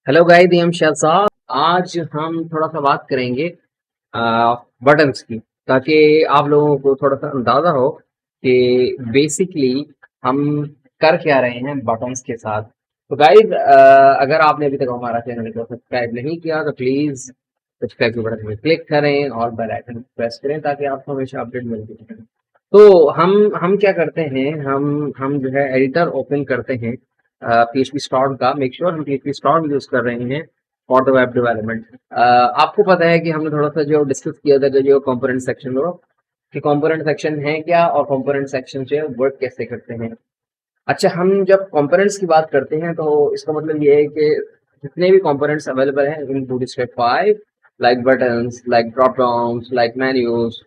Hello guys, मैं शाह साहब। आज हम थोड़ा सा बात करेंगे बटन्स की, ताकि आप लोगों को थोड़ा सा अंदाजा हो कि बेसिकली हम कर क्या रहे हैं बटन्स के साथ। तो गाइस, अगर आपने अभी तक हमारा चैनल को सब्सक्राइब नहीं किया तो प्लीज सब्सक्राइब के बटन में क्लिक करें और बेल आइकन प्रेस करें ताकि आपको हमेशा अपडेट मिलती रहे। तो हम क्या करते हैं, हम जो है एडिटर ओपन करते हैं पीएचपी स्टार्ट का। मेक श्योर हम पीएचपी स्टार्ट यूज कर रहे हैं फॉर द वेब डेवलपमेंट। आपको पता है कि हमने थोड़ा सा जो डिस्कस किया था कि जो कंपोनेंट सेक्शन हो कि कंपोनेंट सेक्शन है क्या और कंपोनेंट सेक्शन से वर्क कैसे करते हैं। अच्छा, हम जब कंपोनेंट्स की बात करते हैं तो इसका मतलब ये है कि जितने भी कंपोनेंट्स अवेलेबल हैं in Bootstrap 5, like buttons, like drop downs, like menus,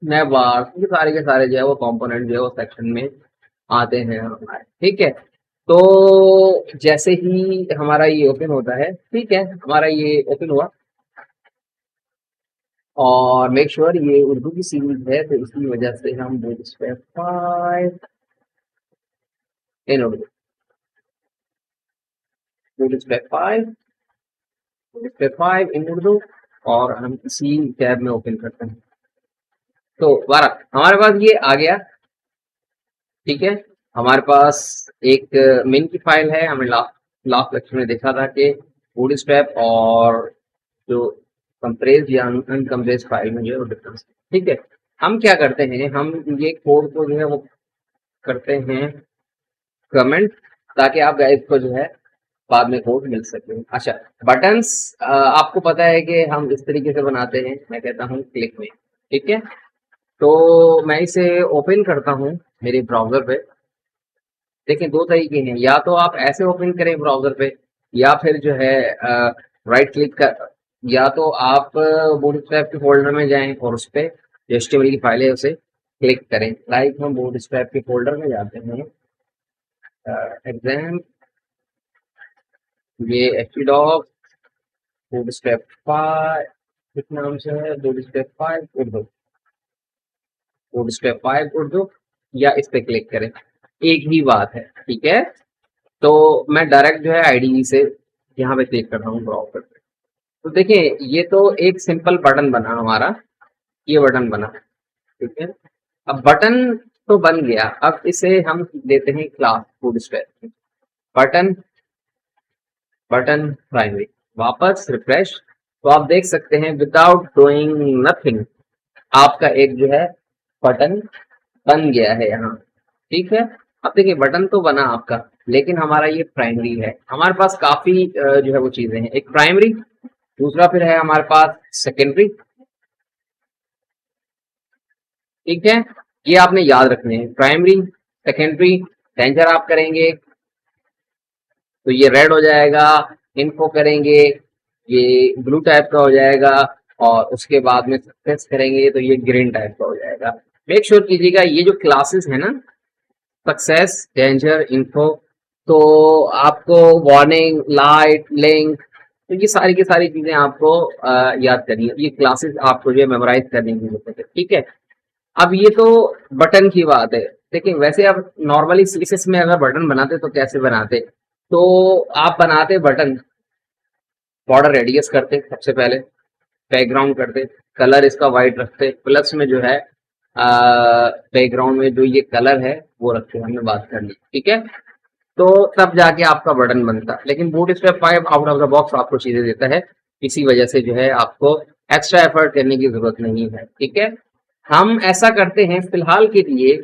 navbar, ये सारे के सारे जो है वो कंपोनेंट जो है वो सेक्शन में आते हैं हमारे। ठीक है, तो जैसे ही हमारा ये ओपन होता है, ठीक है, हमारा ये ओपन हुआ और मेक श्योर ये उर्दू की सीरीज है तो इसी वजह से हम बूटस्ट्रैप 5 इन उर्दू, बूटस्ट्रैप 5, बूटस्ट्रैप 5 इन उर्दू, और हम इसी टैब में ओपन करते हैं। तो बारह हमारे पास ये आ गया। ठीक है, हमारे पास एक मेन की फाइल है। हमें लास्ट लास्ट लेक्चर में देखा था कि बूटस्ट्रैप और जो कंप्रेस या अनकम्प्रेस फाइल में जो है वो डिफरेंस। ठीक है, हम क्या करते हैं, हम ये कोड को जो है वो करते हैं कमेंट, ताकि आप गाइस को जो है बाद में कोड मिल सके। अच्छा, बटन्स आपको पता है कि हम इस तरीके से बनाते हैं। मैं कहता हूँ क्लिक में। ठीक है, तो मैं इसे ओपन करता हूँ मेरे ब्राउजर पे। देखिए, दो तरीके हैं, या तो आप ऐसे ओपन करें ब्राउजर पे, या फिर जो है राइट क्लिक कर, या तो आप बूटस्ट्रैप के फोल्डर में जाएं और उस पे जो HTML की फाइल है उसे क्लिक करें। लाइक हम बूटस्ट्रैप के फोल्डर में जाते हैं, एग्जाम, ये htdocs, बूटस्ट्रैप 5 इस नाम से है, बूटस्ट्रैप 5 उर्दू, बूटस्ट्रैप 5 उर्दू, या इस पे क्लिक करें, एक ही बात है। ठीक है, तो मैं डायरेक्ट जो है आईडी से यहाँ पे क्लिक कर रहा हूँ ब्राउजर पे। तो देखिए, ये तो एक सिंपल बटन बना हमारा, ये बटन बना। ठीक है, अब बटन तो बन गया, अब इसे हम देते हैं class bootstrap button, button primary, वापस रिफ्रेश। तो आप देख सकते हैं विदाउट डूइंग नथिंग आपका एक जो है बटन बन गया है यहाँ। ठीक है, अब देखिए बटन तो बना आपका, लेकिन हमारा ये प्राइमरी है। हमारे पास काफी जो है वो चीजें हैं, एक प्राइमरी, दूसरा फिर है हमारे पास सेकेंडरी। ठीक है, ये आपने याद रखने हैं, प्राइमरी, सेकेंडरी। टेंजर आप करेंगे तो ये रेड हो जाएगा, इनको करेंगे ये ब्लू टाइप का हो जाएगा, और उसके बाद में सक्सेस करेंगे तो ये ग्रीन टाइप का हो जाएगा। मेक श्योर कीजिएगा ये जो क्लासेस है ना, सक्सेस, डेंजर, इन्फो, तो आपको वार्निंग, लाइट, लिंक, तो ये सारी की सारी चीजें आपको याद करनी है। ये क्लासेस आपको जो है मेमोराइज करने की जरूरत है। ठीक है, अब ये तो बटन की बात है। देखिए, वैसे आप नॉर्मली सीएसएस में अगर बटन बनाते तो कैसे बनाते, तो आप बनाते बटन, बॉर्डर रेडियस करते सबसे पहले, बैकग्राउंड करते, कलर इसका वाइट रखते, प्लस में जो है बैकग्राउंड में जो ये कलर है वो रखते, हमने बात कर ली। ठीक है, तो तब जाके आपका बटन बनता। लेकिन boot strap 5 out of the box आपको चीजें देता है, इसी वजह से जो है आपको एक्स्ट्रा एफर्ट करने की जरूरत नहीं है। ठीक है, हम ऐसा करते हैं फिलहाल के लिए।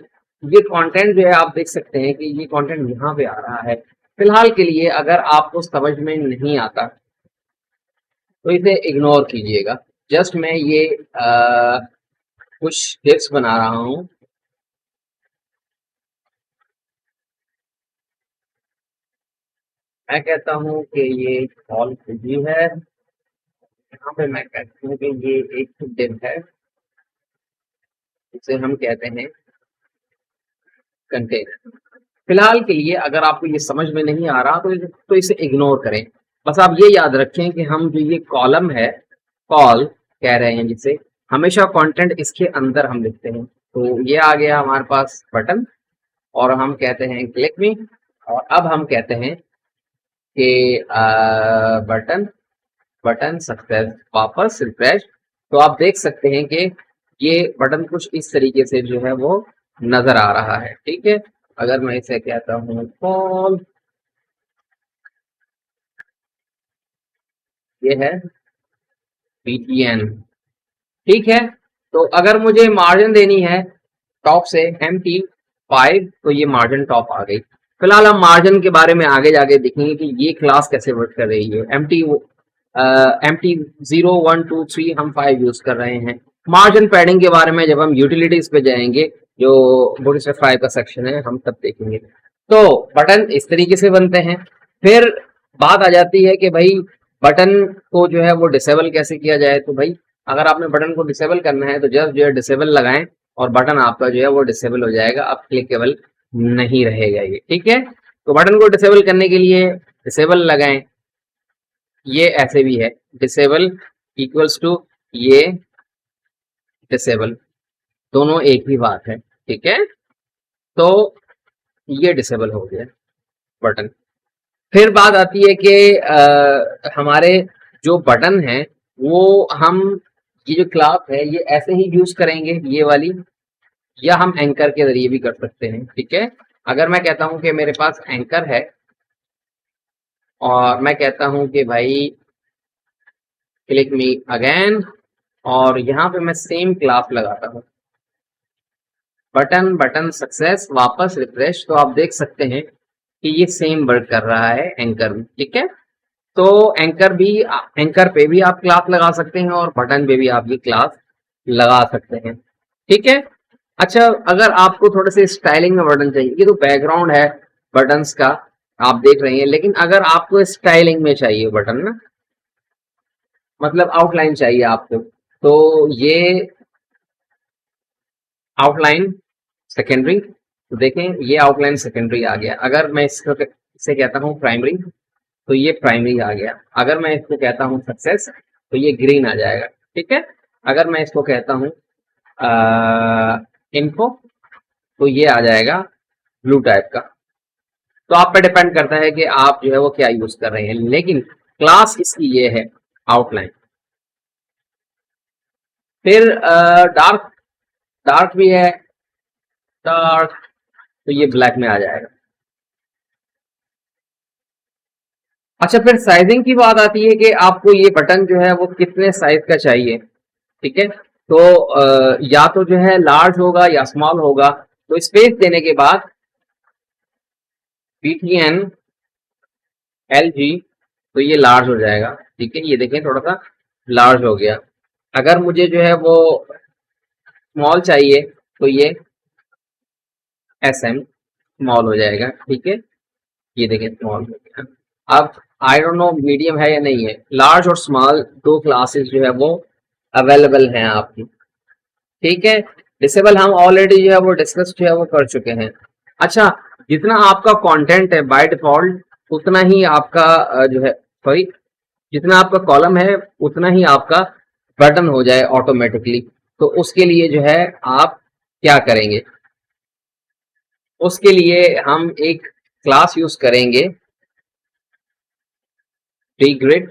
ये कंटेंट जो है आप देख सकते हैं कि ये कंटेंट यहाँ पे आ रहा है। फिलहाल के लिए अगर आपको समझ में नहीं आता तो इसे इग्नोर कीजिएगा। जस्ट मैं ये कुछ टिप्स बना रहा हूँ। मैं कहता हूँ कि ये कॉल बिजी है, यहाँ पे मैं कहता हूँ कि ये एक टिप है, इसे हम कहते हैं कंटेनर। फिलहाल के लिए अगर आपको ये समझ में नहीं आ रहा तो इसे इग्नोर करें। बस आप ये याद रखें कि हम जो ये कॉलम है, कॉल कह रहे हैं जिसे, हमेशा कंटेंट इसके अंदर हम लिखते हैं। तो ये आ गया हमारे पास बटन, और हम कहते हैं क्लिक मी, और अब हम कहते हैं के बटन बटन सक्सेस वापस रिफ्रेश। तो आप देख सकते हैं कि ये बटन कुछ इस तरीके से जो है वो नजर आ रहा है। ठीक है, अगर मैं इसे कहता हूँ कॉल, ये है BTN। ठीक है, तो अगर मुझे मार्जिन देनी है टॉप से MT5, तो ये मार्जिन टॉप आ गई। फिलहाल हम मार्जिन के बारे में आगे जाके देखेंगे कि ये क्लास कैसे वर्क कर रही है। MT 0 1 2 3 हम 5 यूज कर रहे हैं। मार्जिन पैडिंग के बारे में जब हम यूटिलिटीज पे जाएंगे, जो बूटस्ट्रैप 5 का सेक्शन है, हम तब देखेंगे। तो बटन इस तरीके से बनते हैं। फिर बात आ जाती है कि भाई बटन को जो है वो डिसेबल कैसे किया जाए। तो भाई अगर आपने बटन को डिसेबल करना है तो जस्ट जो है डिसेबल लगाएं और बटन आपका जो है वो डिसेबल हो जाएगा, अब क्लिकेबल नहीं रहेगा ये। ठीक है, तो बटन को डिसेबल करने के लिए डिसेबल लगाएं, ये ऐसे भी है डिसेबल इक्वल्स टू ये डिसेबल, दोनों एक ही बात है। ठीक है, तो ये डिसेबल हो गया बटन। फिर बात आती है कि हमारे जो बटन है वो हम ये जो क्लास है ये ऐसे ही यूज करेंगे ये वाली, या हम एंकर के जरिए भी कर सकते हैं। ठीक है, अगर मैं कहता हूं कि मेरे पास एंकर है और मैं कहता हूं कि भाई क्लिक मी अगेन, और यहाँ पे मैं सेम क्लास लगाता हूँ बटन बटन सक्सेस वापस रिफ्रेश, तो आप देख सकते हैं कि ये सेम वर्क कर रहा है एंकर में। ठीक है, तो एंकर पे भी आप क्लास लगा सकते हैं और बटन पे भी आप ये क्लास लगा सकते हैं। ठीक है, अच्छा अगर आपको थोड़े से स्टाइलिंग में बटन चाहिए, ये तो बैकग्राउंड है बटन्स का आप देख रहे हैं, लेकिन अगर आपको स्टाइलिंग में चाहिए बटन ना, मतलब आउटलाइन चाहिए आपको, तो ये आउटलाइन सेकेंडरी, तो देखें ये आउटलाइन सेकेंडरी आ गया। अगर मैं इसे कहता हूँ प्राइमरी, तो ये प्राइमरी आ गया। अगर मैं इसको कहता हूँ सक्सेस, तो ये ग्रीन आ जाएगा। ठीक है, अगर मैं इसको कहता हूँ इन्फो, तो ये आ जाएगा ब्लू टाइप का। तो आप पे डिपेंड करता है कि आप जो है वो क्या यूज कर रहे हैं, लेकिन क्लास इसकी ये है आउटलाइन। फिर डार्क, डार्क भी है डार्क, तो ये ब्लैक में आ जाएगा। अच्छा, फिर साइजिंग की बात आती है कि आपको ये बटन जो है वो कितने साइज का चाहिए। ठीक है, तो या तो जो है लार्ज होगा या स्मॉल होगा। तो स्पेस देने के बाद BTN LG, तो ये लार्ज हो जाएगा। ठीक है, ये देखें थोड़ा सा लार्ज हो गया। अगर मुझे जो है वो स्मॉल चाहिए तो ये SM स्मॉल हो जाएगा। ठीक है, ये देखें स्मॉल हो गया। अब आई डोंट नो मीडियम है या नहीं है। लार्ज और स्मॉल दो क्लासेस जो है वो अवेलेबल हैं आपकी। ठीक है, डिसेबल हम ऑलरेडी जो है वो डिस्कस जो है वो कर चुके हैं। अच्छा, जितना आपका कंटेंट है बाय डिफॉल्ट उतना ही आपका जो है, सॉरी, जितना आपका कॉलम है उतना ही आपका बटन हो जाए ऑटोमेटिकली। तो उसके लिए जो है आप क्या करेंगे, उसके लिए हम एक क्लास यूज करेंगे डीग्रिड,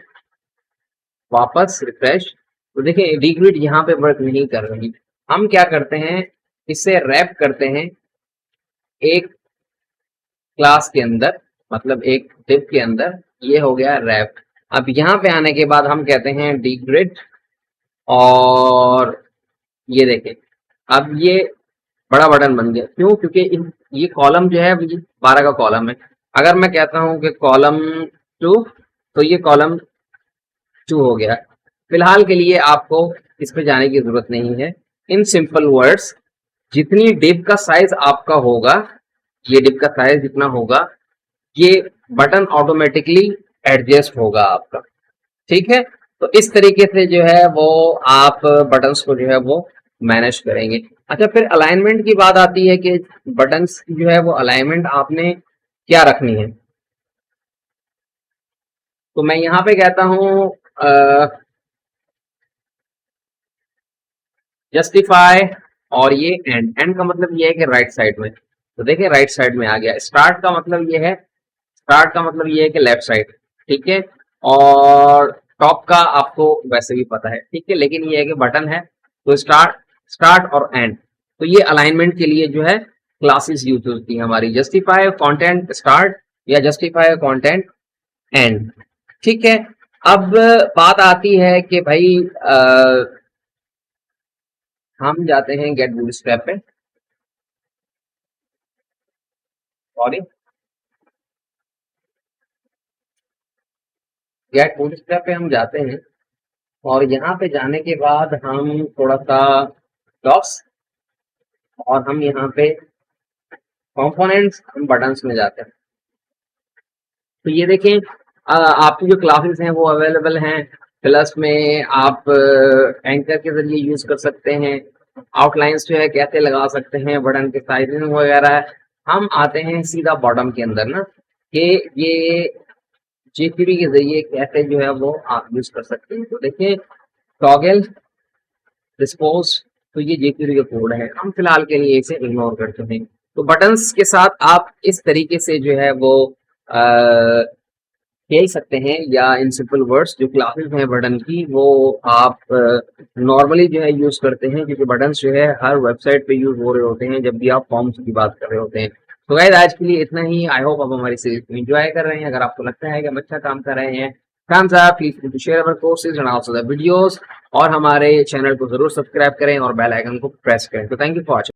वापस रिफ्रेश। तो देखिए डीग्रिड यहाँ पे वर्क नहीं कर रही। हम क्या करते हैं, इसे रैप करते हैं एक क्लास के अंदर, मतलब एक डिव के अंदर। ये हो गया रैप। अब यहाँ पे आने के बाद हम कहते हैं डीग्रिड, और ये देखें अब ये बड़ा बटन बन गया। क्यों? क्योंकि ये कॉलम जो है 12 का कॉलम है। अगर मैं कहता हूँ कि कॉलम 2, तो ये कॉलम 2 हो गया। फिलहाल के लिए आपको इस पे जाने की जरूरत नहीं है। इन सिंपल वर्ड्स, जितनी डिव का साइज आपका होगा, ये डिव का साइज जितना होगा, ये बटन ऑटोमेटिकली एडजस्ट होगा आपका। ठीक है, तो इस तरीके से जो है वो आप बटन्स को जो है वो मैनेज करेंगे। अच्छा, फिर अलाइनमेंट की बात आती है कि बटन्स की जो है वो अलाइनमेंट आपने क्या रखनी है। तो मैं यहाँ पे कहता हूँ जस्टिफाई, और ये एंड का मतलब ये है कि राइट साइड में। तो देखिए राइट साइड में आ गया। स्टार्ट का मतलब ये है स्टार्ट का मतलब ये है कि लेफ्ट साइड, ठीक है, और टॉप का आपको वैसे भी पता है, ठीक है, लेकिन ये है कि बटन है तो स्टार्ट, स्टार्ट और एंड, तो ये अलाइनमेंट के लिए जो है क्लासेस यूज होती है हमारी, जस्टिफाई कंटेंट स्टार्ट या जस्टिफाई कंटेंट एंड, ठीक है। अब बात आती है कि भाई हम जाते हैं गेट बूटस्ट्रैप पे, सॉरी, गेट बूटस्ट्रैप पे हम जाते हैं और यहाँ पे जाने के बाद हम थोड़ा सा डॉक्स और हम यहाँ पे कंपोनेंट्स, हम बटन्स में जाते हैं। तो ये देखें आपकी जो क्लासेस हैं वो अवेलेबल हैं, प्लस में आप एंकर के जरिए यूज कर सकते हैं, आउटलाइंस जो है कैसे लगा सकते हैं, बटन के साइजिंग वगैरह। हम आते हैं सीधा बॉटम के अंदर ना, कि ये jQuery के जरिए कैसे जो है वो आप यूज कर सकते हैं। तो देखिए टॉगल रिस्पॉन्स, तो ये jQuery का कोड है, हम फिलहाल के लिए इसे इग्नोर करते हैं। तो बटन्स के साथ आप इस तरीके से जो है वो खेल सकते हैं, या इन सिंपल वर्ड्स जो क्लासेस हैं बटन की वो आप नॉर्मली जो है यूज करते हैं, क्योंकि बटन्स जो है हर वेबसाइट पे यूज हो रहे होते हैं जब भी आप फॉर्म्स की बात कर रहे होते हैं। तो गाइस आज के लिए इतना ही, आई होप आप हमारी सीरीज को एंजॉय कर रहे हैं। अगर आपको लगता है कि हम अच्छा काम कर रहे हैं, thumbs up, please to share our courses and also the videos, और हमारे चैनल को जरूर सब्सक्राइब करें और बेल आइकन को प्रेस करें। तो थैंक यू फॉर वॉचिंग।